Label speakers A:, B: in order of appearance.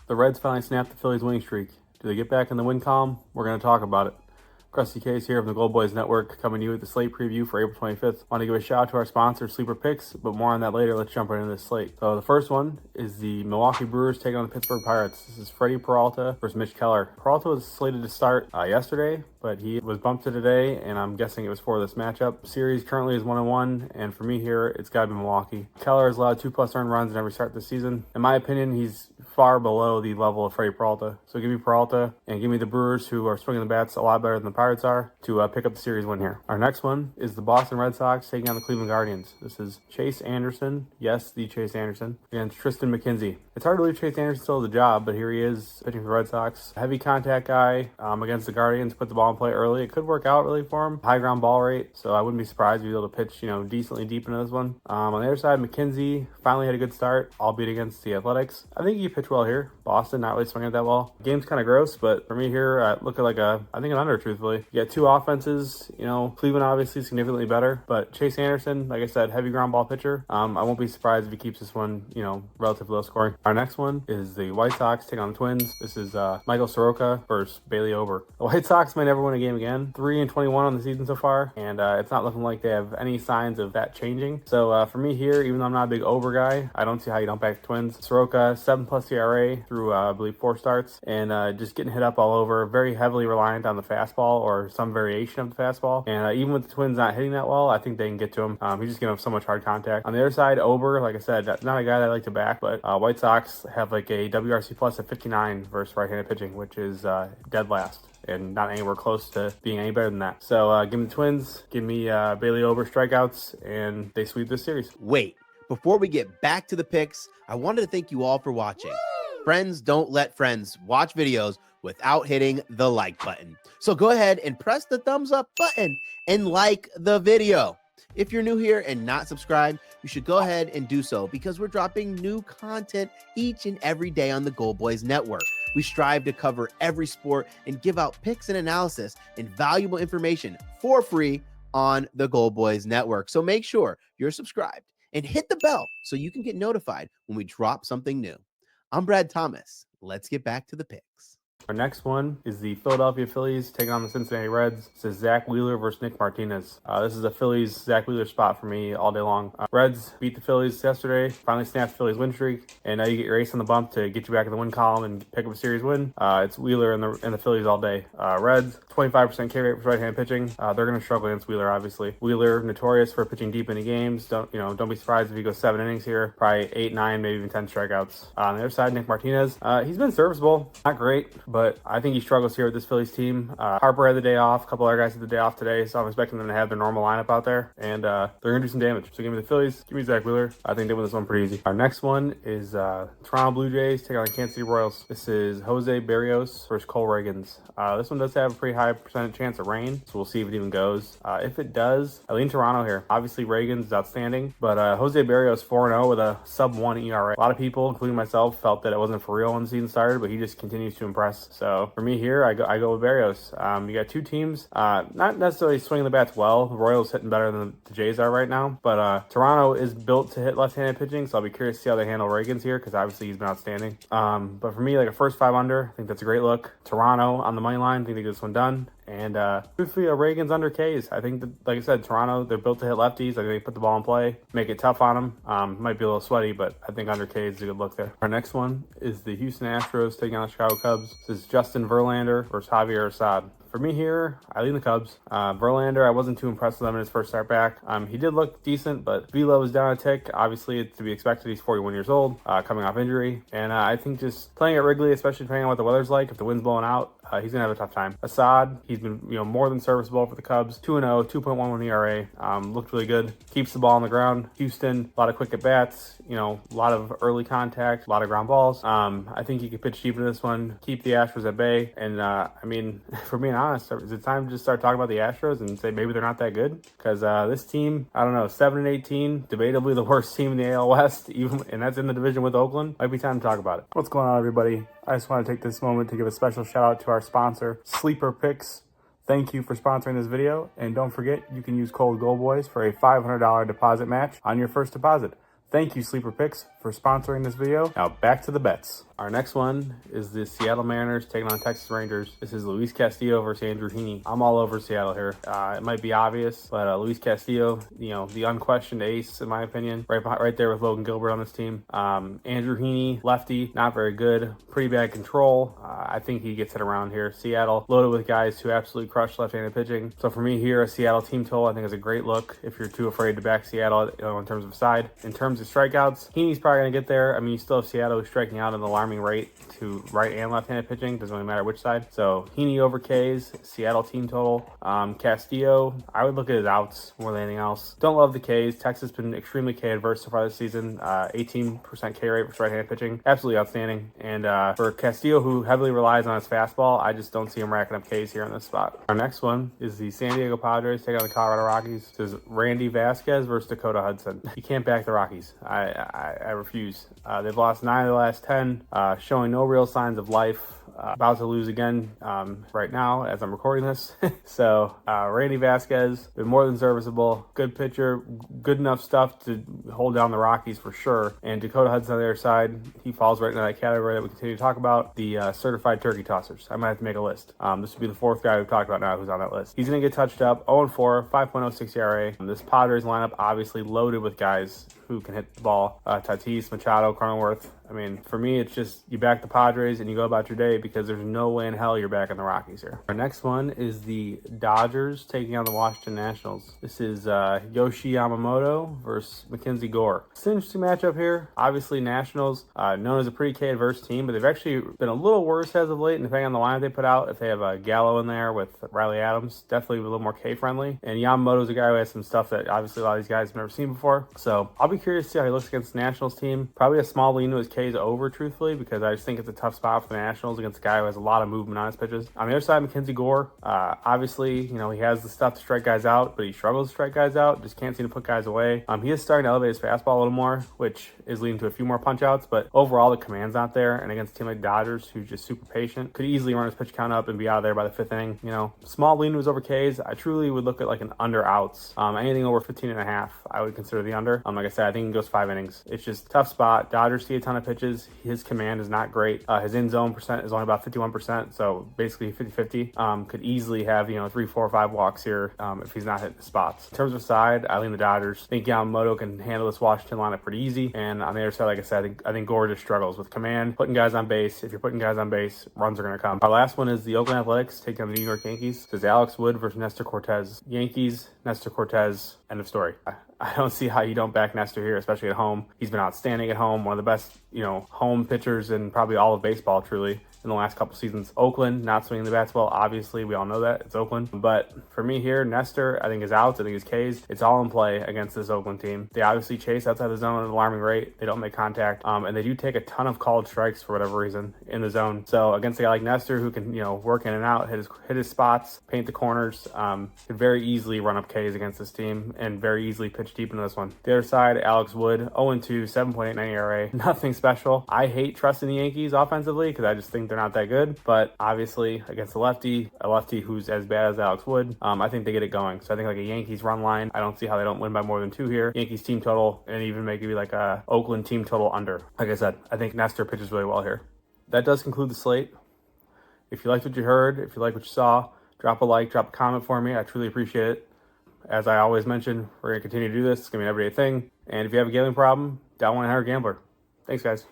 A: The Reds finally snapped the Phillies winning streak. Do they get back in the win column? We're going to talk about it. Crusty Case here from the Gold Boys Network, coming to you with the slate preview for April 25th. Want to give a shout out to our sponsor, Sleeper Picks, but more on that later. Let's jump right into the slate. So the first one is the Milwaukee Brewers taking on the Pittsburgh Pirates. This is Freddie Peralta versus Mitch Keller. Peralta was slated to start yesterday, but he was bumped to today, and I'm guessing it was for this matchup. Series currently is 1-1, and for me here, it's got to be Milwaukee. Keller has allowed 2+ earned runs in every start this season. In my opinion, he's far below the level of Freddie Peralta. So give me Peralta, and give me the Brewers, who are swinging the bats a lot better than the Pirates are, to pick up the series win here. Our next one is the Boston Red Sox taking on the Cleveland Guardians. This is Chase Anderson, yes, the Chase Anderson, against Tristan McKenzie. It's hard to believe Chase Anderson still has a job, but here he is pitching for the Red Sox. Heavy contact guy against the Guardians, put the ball in play early. It could work out really for him. High ground ball rate, so I wouldn't be surprised if he's able to pitch, decently deep into this one. On the other side, McKenzie finally had a good start, albeit against the Athletics. I think he pitched well here. Boston not really swinging it that well. Game's kind of gross, but for me here, look at an under, truthfully. You got two offenses. Cleveland obviously significantly better, but Chase Anderson, like I said, heavy ground ball pitcher. I won't be surprised if he keeps this one, relatively low scoring. Our next one is the White Sox taking on the Twins. This is Michael Soroka versus Bailey Ober. The White Sox might never win a game again. 3-21 on the season so far, and it's not looking like they have any signs of that changing. So for me here, even though I'm not a big Ober guy, I don't see how you don't back the Twins. Soroka, 7+ ERA through I believe 4 starts, and just getting hit up all over. Very heavily reliant on the fastball or some variation of the fastball. And even with the Twins not hitting that well, I think they can get to him. He's just gonna have so much hard contact. On the other side, Ober, like I said, that's not a guy that I like to back, but White Sox have like a WRC plus of 59 versus right-handed pitching, which is dead last, and not anywhere close to being any better than that. So give me the Twins, give me Bailey Ober strikeouts, and they sweep this series.
B: Wait, before we get back to the picks, I wanted to thank you all for watching. Friends don't let friends watch videos without hitting the like button. So go ahead and press the thumbs up button and like the video. If you're new here and not subscribed, you should go ahead and do so, because we're dropping new content each and every day on the Gold Boys Network. We strive to cover every sport and give out picks and analysis and valuable information for free on the Gold Boys Network. So make sure you're subscribed and hit the bell so you can get notified when we drop something new. I'm Brad Thomas. Let's get back to the picks.
A: Our next one is the Philadelphia Phillies taking on the Cincinnati Reds. This is Zach Wheeler versus Nick Martinez. This is a Phillies Zach Wheeler spot for me all day long. Reds beat the Phillies yesterday, finally snapped the Phillies win streak, and now you get your ace on the bump to get you back in the win column and pick up a series win. It's Wheeler and the Phillies all day. Reds, 25% K rate for right-hand pitching. They're going to struggle against Wheeler, obviously. Wheeler, notorious for pitching deep into games. Don't be surprised if he goes 7 innings here. Probably 8, 9, maybe even 10 strikeouts. On the other side, Nick Martinez. He's been serviceable, not great, but I think he struggles here with this Phillies team. Harper had the day off. A couple other guys had the day off today, so I'm expecting them to have their normal lineup out there, and they're going to do some damage. So give me the Phillies. Give me Zach Wheeler. I think they win this one pretty easy. Our next one is Toronto Blue Jays taking on the Kansas City Royals. This is Jose Barrios versus Cole Reagans. This one does have a pretty high percentage chance of rain, so we'll see if it even goes. If it does, I lean Toronto here. Obviously, Reagans is outstanding, but Jose Barrios 4-0 with a sub-1 ERA. A lot of people, including myself, felt that it wasn't for real when the season started, but he just continues to impress. So for me here, I go with Barrios. You got two teams, not necessarily swinging the bats well. The Royals hitting better than the Jays are right now, but Toronto is built to hit left-handed pitching, so I'll be curious to see how they handle Reagans here, because obviously he's been outstanding. But for me, like a first 5 under, I think that's a great look. Toronto on the money line, I think they get this one done. And truthfully, Reagan's under K's. I think that, like I said, Toronto, they're built to hit lefties. I think they put the ball in play, make it tough on them. Might be a little sweaty, but I think under K is a good look there. Our next one is the Houston Astros taking on the Chicago Cubs. This is Justin Verlander versus Javier Assad. For me here, I lean the Cubs. Verlander, I wasn't too impressed with him in his first start back. He did look decent, but velo was down a tick. Obviously, it's to be expected. He's 41 years old, coming off injury. And I think just playing at Wrigley, especially depending on what the weather's like, if the wind's blowing out, he's going to have a tough time. Assad, he's been more than serviceable for the Cubs. 2-0, 2.11 ERA. Looked really good. Keeps the ball on the ground. Houston, a lot of quick at-bats. A lot of early contact, a lot of ground balls. I think he could pitch deep in this one, keep the Astros at bay. And, for being honest, is it time to just start talking about the Astros and say maybe they're not that good? Because this team, 7-18, debatably the worst team in the AL West, and that's in the division with Oakland. Might be time to talk about it. What's going on, everybody? I just want to take this moment to give a special shout out to our sponsor, Sleeper Picks. Thank you for sponsoring this video. And don't forget, you can use code GOLDBOYS for a $500 deposit match on your first deposit. Thank you, Sleeper Picks, for sponsoring this video. Now back to the bets. Our next one is the Seattle Mariners taking on Texas Rangers. This is Luis Castillo versus Andrew Heaney. I'm all over Seattle here. It might be obvious, but Luis Castillo, the unquestioned ace in my opinion, right there with Logan Gilbert on this team. Andrew Heaney, lefty, not very good, pretty bad control. I think he gets it around here. Seattle loaded with guys who absolutely crush left-handed pitching. So for me here, a Seattle team total I think is a great look if you're too afraid to back Seattle in terms of side. In terms of strikeouts, Heaney's probably going to get there. I mean, you still have Seattle who's striking out at an alarming rate to right and left-handed pitching. Doesn't really matter which side. So Heaney over K's, Seattle team total. Castillo, I would look at his outs more than anything else. Don't love the K's. Texas has been extremely K adverse so far this season. 18% K rate for right-handed pitching. Absolutely outstanding. And for Castillo, who heavily relies on his fastball, I just don't see him racking up K's here in this spot. Our next one is the San Diego Padres taking on the Colorado Rockies. This is Randy Vasquez versus Dakota Hudson. You can't back the Rockies. I refuse. They've lost 9 of the last 10, showing no real signs of life. About to lose again right now as I'm recording this. So Randy Vasquez, been more than serviceable. Good pitcher, good enough stuff to hold down the Rockies for sure. And Dakota Hudson on the other side, he falls right into that category that we continue to talk about, the certified turkey tossers. I might have to make a list. This would be the 4th guy we've talked about now who's on that list. He's going to get touched up, 0-4, 5.06 ERA. This Padres lineup obviously loaded with guys who can hit the ball. Tatis, Machado, Cronenworth. I mean, for me, it's just you back the Padres and you go about your day because there's no way in hell you're backing the Rockies here. Our next one is the Dodgers taking on the Washington Nationals. This is Yoshi Yamamoto versus Mackenzie Gore. It's an interesting matchup here. Obviously, Nationals, known as a pretty K-adverse team, but they've actually been a little worse as of late, and depending on the lineup they put out, if they have Gallo in there with Riley Adams, definitely a little more K-friendly. And Yamamoto's a guy who has some stuff that obviously a lot of these guys have never seen before. So I'll be curious to see how he looks against the Nationals team. Probably a small lean to his K's over, truthfully, because I just think it's a tough spot for the Nationals against a guy who has a lot of movement on his pitches. On the other side, Mackenzie Gore, obviously, he has the stuff to strike guys out, but he struggles to strike guys out, just can't seem to put guys away. He is starting to elevate his fastball a little more, which is leading to a few more punch outs, but overall the command's not there, and against a team like Dodgers, who's just super patient, could easily run his pitch count up and be out of there by the 5th inning. Small lean was over K's. I truly would look at like an under outs. Anything over 15.5, I would consider the under. Like I said, I think it goes 5 innings. It's just a tough spot. Dodgers see a ton of pitches. His command is not great. His in zone percent is only about 51%, so basically 50-50. Could easily have 3, 4, 5 walks here if he's not hitting the spots. In terms of side, I lean the Dodgers. I think Yamamoto can handle this Washington lineup pretty easy. And on the other side, like I said, I think Gore just struggles with command, putting guys on base. If you're putting guys on base, runs are going to come. Our last one is the Oakland Athletics taking on the New York Yankees. This is Alex Wood versus Nestor Cortez. Yankees, Nestor Cortez, end of story. I don't see how you don't back Nestor here, especially at home. He's been outstanding at home, one of the best, home pitchers in probably all of baseball, truly, in the last couple seasons. Oakland, not swinging the bats well, obviously, we all know that. It's Oakland. But for me here, Nestor, I think his outs, I think his K's, it's all in play against this Oakland team. They obviously chase outside the zone at an alarming rate. They don't make contact, and they do take a ton of called strikes for whatever reason in the zone. So against a guy like Nestor, who can, work in and out, hit his spots, paint the corners, could very easily run up K's against this team and very easily pitch deep into this one. The other side, Alex Wood, 0-2, 7.89 ERA. Nothing special. I hate trusting the Yankees offensively because I just think they're not that good. But obviously, against a lefty who's as bad as Alex Wood, I think they get it going. So I think like a Yankees run line, I don't see how they don't win by more than 2 here. Yankees team total, and even maybe like a Oakland team total under. Like I said, I think Nestor pitches really well here. That does conclude the slate. If you liked what you heard, if you liked what you saw, drop a like, drop a comment for me. I truly appreciate it. As I always mention, we're going to continue to do this. It's going to be an everyday thing. And if you have a gambling problem, dial 1-800-GAMBLER. Thanks, guys.